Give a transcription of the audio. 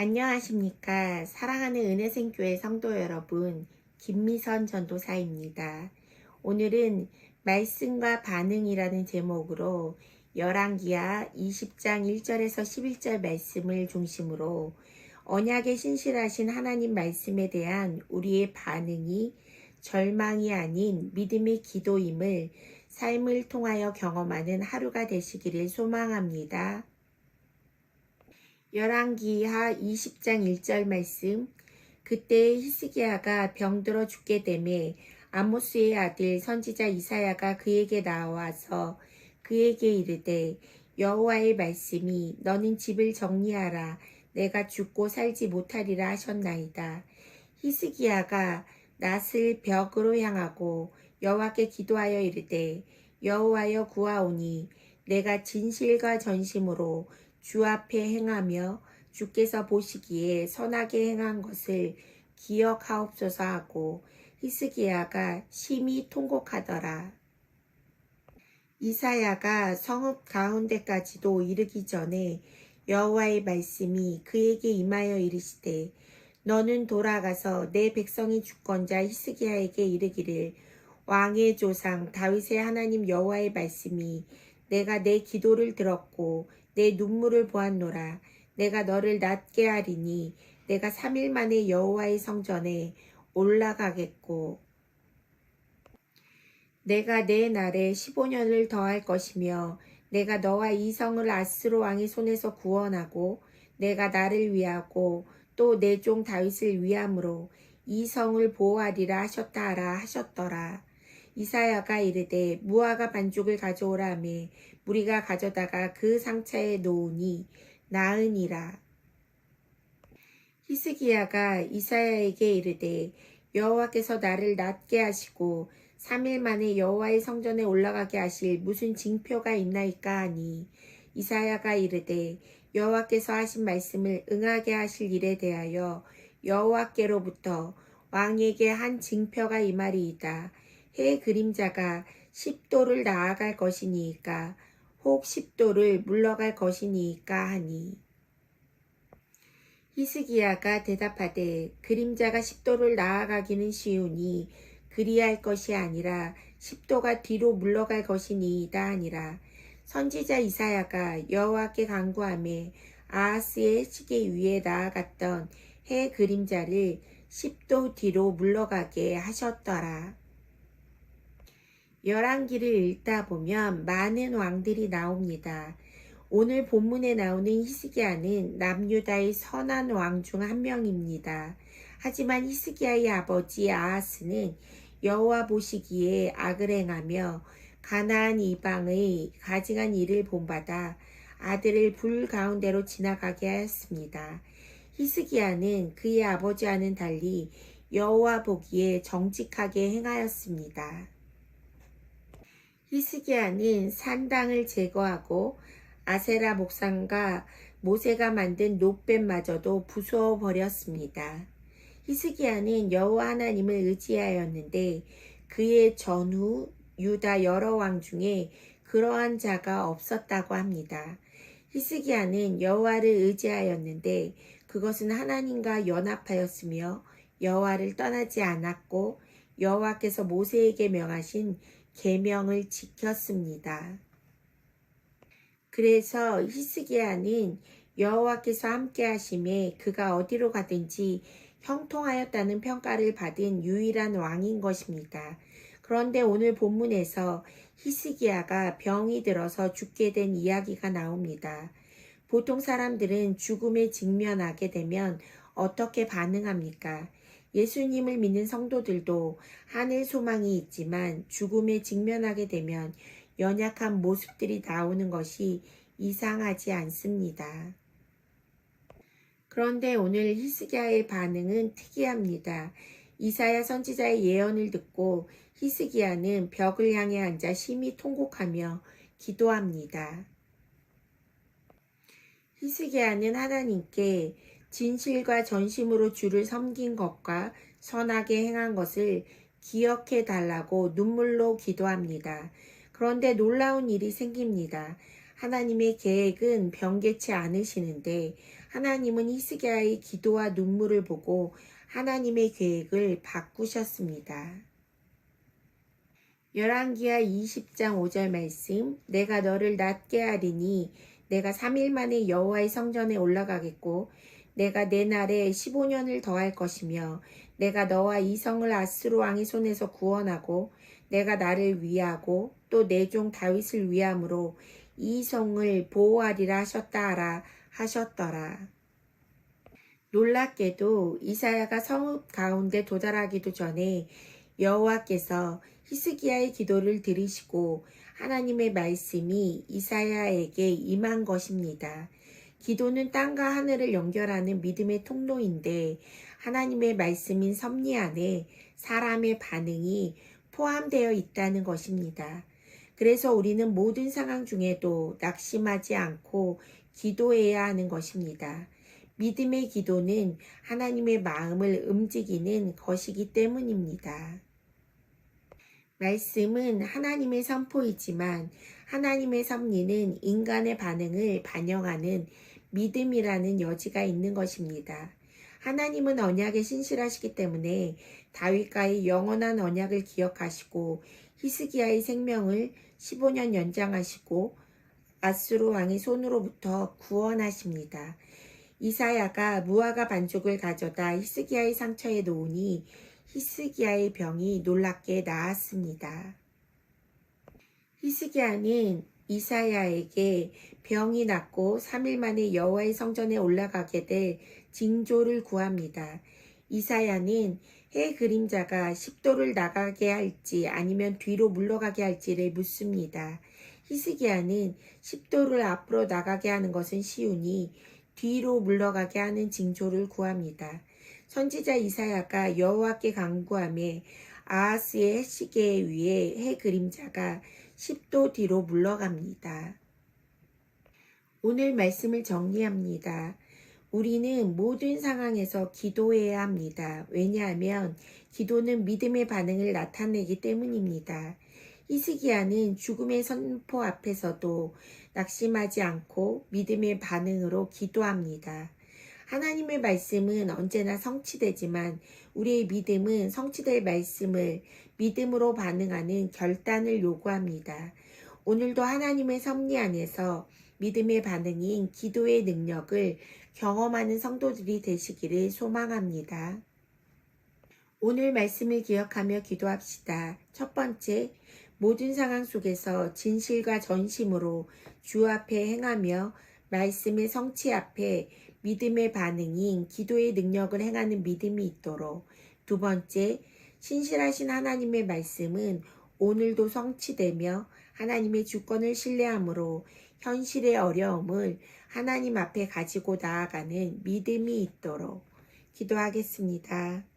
안녕하십니까. 사랑하는 은혜생교회 성도 여러분, 김미선 전도사입니다. 오늘은 말씀과 반응이라는 제목으로 열왕기하 20장 1절에서 11절 말씀을 중심으로 언약에 신실하신 하나님 말씀에 대한 우리의 반응이 절망이 아닌 믿음의 기도임을 삶을 통하여 경험하는 하루가 되시기를 소망합니다. 열왕기하 20장 1절 말씀. 그때 히스기야가 병들어 죽게 되매 아모스의 아들 선지자 이사야가 그에게 나와서 그에게 이르되 여호와의 말씀이 너는 집을 정리하라 내가 죽고 살지 못하리라 하셨나이다. 히스기야가 낫을 벽으로 향하고 여호와께 기도하여 이르되 여호와여 구하오니 내가 진실과 전심으로 주 앞에 행하며 주께서 보시기에 선하게 행한 것을 기억하옵소서 하고 히스기야가 심히 통곡하더라. 이사야가 성읍 가운데까지도 이르기 전에 여호와의 말씀이 그에게 임하여 이르시되 너는 돌아가서 내 백성이 주권자 히스기야에게 이르기를 왕의 조상 다윗의 하나님 여호와의 말씀이 내가 내 기도를 들었고 내 눈물을 보았노라. 내가 너를 낫게 하리니 내가 3일 만에 여호와의 성전에 올라가겠고 내가 내 날에 15년을 더할 것이며 내가 너와 이 성을 아스로 왕의 손에서 구원하고 내가 나를 위하고 또 내 종 다윗을 위함으로 이 성을 보호하리라 하셨다 하라 하셨더라. 이사야가 이르되 무화과 반죽을 가져오라 하며 무리가 가져다가 그 상차에 놓으니 나으니라. 히스기야가 이사야에게 이르되 여호와께서 나를 낫게 하시고 3일 만에 여호와의 성전에 올라가게 하실 무슨 징표가 있나이까 하니 이사야가 이르되 여호와께서 하신 말씀을 응하게 하실 일에 대하여 여호와께로부터 왕에게 한 징표가 임하리이다. 해 그림자가 10도를 나아갈 것이니이까 혹 10도를 물러갈 것이니이까 하니 히스기야가 대답하되 그림자가 10도를 나아가기는 쉬우니 그리할 것이 아니라 10도가 뒤로 물러갈 것이니이다 하니라. 선지자 이사야가 여호와께 간구하며 아하스의 시계 위에 나아갔던 해 그림자를 10도 뒤로 물러가게 하셨더라. 열왕기를 읽다 보면 많은 왕들이 나옵니다. 오늘 본문에 나오는 히스기야는 남유다의 선한 왕 중 한 명입니다. 하지만 히스기야의 아버지 아하스는 여호와 보시기에 악을 행하며 가나안 이방의 가증한 일을 본받아 아들을 불 가운데로 지나가게 하였습니다. 히스기야는 그의 아버지와는 달리 여호와 보기에 정직하게 행하였습니다. 히스기야는 산당을 제거하고 아세라 목상과 모세가 만든 놋뱀마저도 부수어 버렸습니다. 히스기야는 여호와 하나님을 의지하였는데 그의 전후 유다 여러 왕 중에 그러한 자가 없었다고 합니다. 히스기야는 여호와를 의지하였는데 그것은 하나님과 연합하였으며 여호와를 떠나지 않았고 여호와께서 모세에게 명하신 계명을 지켰습니다. 그래서 히스기야는 여호와께서 함께 하심에 그가 어디로 가든지 형통하였다는 평가를 받은 유일한 왕인 것입니다. 그런데 오늘 본문에서 히스기야가 병이 들어서 죽게 된 이야기가 나옵니다. 보통 사람들은 죽음에 직면하게 되면 어떻게 반응합니까? 예수님을 믿는 성도들도 하늘 소망이 있지만 죽음에 직면하게 되면 연약한 모습들이 나오는 것이 이상하지 않습니다. 그런데 오늘 히스기야의 반응은 특이합니다. 이사야 선지자의 예언을 듣고 히스기야는 벽을 향해 앉아 심히 통곡하며 기도합니다. 히스기야는 하나님께 진실과 전심으로 주를 섬긴 것과 선하게 행한 것을 기억해 달라고 눈물로 기도합니다. 그런데 놀라운 일이 생깁니다. 하나님의 계획은 변개치 않으시는데 하나님은 히스기야의 기도와 눈물을 보고 하나님의 계획을 바꾸셨습니다. 열왕기하 20장 5절 말씀. 내가 너를 낫게 하리니 내가 3일 만에 여호와의 성전에 올라가겠고 내가 내 날에 15년을 더할 것이며 내가 너와 이 성을 아수르 왕의 손에서 구원하고 내가 나를 위하고 또 내 종 다윗을 위함으로 이 성을 보호하리라 하셨더라. 놀랍게도 이사야가 성읍 가운데 도달하기도 전에 여호와께서 히스기야의 기도를 들으시고 하나님의 말씀이 이사야에게 임한 것입니다. 기도는 땅과 하늘을 연결하는 믿음의 통로인데 하나님의 말씀인 섭리 안에 사람의 반응이 포함되어 있다는 것입니다. 그래서 우리는 모든 상황 중에도 낙심하지 않고 기도해야 하는 것입니다. 믿음의 기도는 하나님의 마음을 움직이는 것이기 때문입니다. 말씀은 하나님의 선포이지만 하나님의 섭리는 인간의 반응을 반영하는 믿음이라는 여지가 있는 것입니다. 하나님은 언약에 신실하시기 때문에 다윗과의 영원한 언약을 기억하시고 히스기야의 생명을 15년 연장하시고 아수르 왕의 손으로부터 구원하십니다. 이사야가 무화과 반죽을 가져다 히스기야의 상처에 놓으니 히스기야의 병이 놀랍게 나았습니다. 히스기야는 이사야에게 병이 낫고 3일 만에 여호와의 성전에 올라가게 될 징조를 구합니다. 이사야는 해 그림자가 10도를 나가게 할지 아니면 뒤로 물러가게 할지를 묻습니다. 히스기야는 10도를 앞으로 나가게 하는 것은 쉬우니 뒤로 물러가게 하는 징조를 구합니다. 선지자 이사야가 여호와께 간구하며 아하스의 해시계에 의해 해 그림자가 10도 뒤로 물러갑니다. 오늘 말씀을 정리합니다. 우리는 모든 상황에서 기도해야 합니다. 왜냐하면 기도는 믿음의 반응을 나타내기 때문입니다. 히스기야는 죽음의 선포 앞에서도 낙심하지 않고 믿음의 반응으로 기도합니다. 하나님의 말씀은 언제나 성취되지만 우리의 믿음은 성취될 말씀을 믿음으로 반응하는 결단을 요구합니다. 오늘도 하나님의 섭리 안에서 믿음의 반응인 기도의 능력을 경험하는 성도들이 되시기를 소망합니다. 오늘 말씀을 기억하며 기도합시다. 첫 번째, 모든 상황 속에서 진실과 전심으로 주 앞에 행하며 말씀의 성취 앞에 믿음의 반응인 기도의 능력을 행하는 믿음이 있도록. 두 번째, 신실하신 하나님의 말씀은 오늘도 성취되며 하나님의 주권을 신뢰함으로 현실의 어려움을 하나님 앞에 가지고 나아가는 믿음이 있도록. 기도하겠습니다.